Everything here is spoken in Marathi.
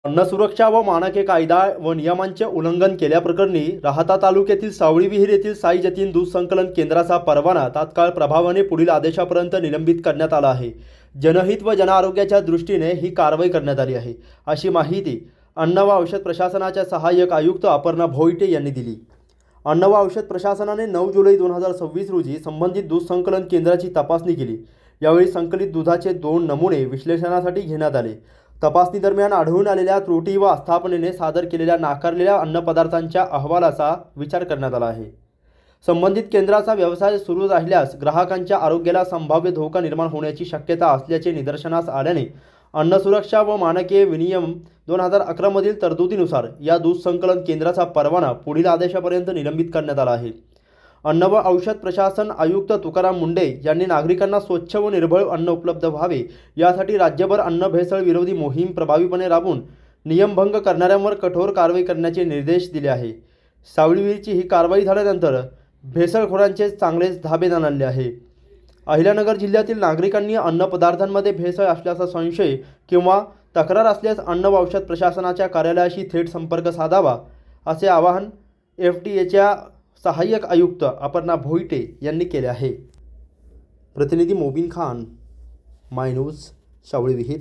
अन्न सुरक्षा व मानके कायदा व नियमांचे उल्लंघन केल्याप्रकरणी राहाता तालुक्यातील सावळी विहीर येथील साई जतीन दूध संकलन केंद्राचा परवाना तात्काळ प्रभावाने पुढील आदेशापर्यंत निलंबित करण्यात आला आहे। जनहित व जनआरोग्याच्या दृष्टीने ही कारवाई करण्यात आली आहे, अशी माहिती अन्न व औषध प्रशासनाच्या सहाय्यक आयुक्त अपर्णा भोईटे यांनी दिली। अन्न व औषध प्रशासनाने 9 जुलै 2026 रोजी संबंधित दूध संकलन केंद्राची तपासणी केली। यावेळी संकलित दुधाचे 2 नमुने विश्लेषणासाठी घेण्यात आले। तपासणी दरम्यान आढळून आलेल्या त्रुटी व आस्थापनेने सादर केलेल्या नाकारलेल्या अन्नपदार्थांच्या अहवालाचा विचार करण्यात आला आहे। संबंधित केंद्राचा व्यवसाय सुरू राहिल्यास ग्राहकांच्या आरोग्याला संभाव्य धोका निर्माण होण्याची शक्यता असल्याचे निदर्शनास आल्याने अन्न सुरक्षा व मानके विनियम 2011 मधील तरतुदीनुसार या दूध संकलन केंद्राचा परवाना पुढील आदेशापर्यंत निलंबित करण्यात आला आहे। अन्न व औषध प्रशासन आयुक्त तुकाराम मुंडे यांनी नागरिकांना स्वच्छ व निर्भळ अन्न उपलब्ध व्हावे यासाठी राज्यभर अन्न भेसळ विरोधी मोहीम प्रभावीपणे राबवून नियमभंग करणाऱ्यांवर कठोर कारवाई करण्याचे निर्देश दिले आहे। सावळी विहीरची ही कारवाई झाल्यानंतर भेसळखोरांचे चांगलेच धाबे जाणले आहे। अहिल्यानगर जिल्ह्यातील नागरिकांनी अन्न पदार्थांमध्ये भेसळ असल्याचा संशय किंवा तक्रार असल्यास अन्न व औषध प्रशासनाच्या कार्यालयाशी थेट संपर्क साधावा, असे आवाहन FDAच्या सहाय्यक आयुक्त अपर्णा भोईटे यांनी केले आहे। प्रतिनिधी मोबिन खान, माय न्यूज, सावळी विहीर।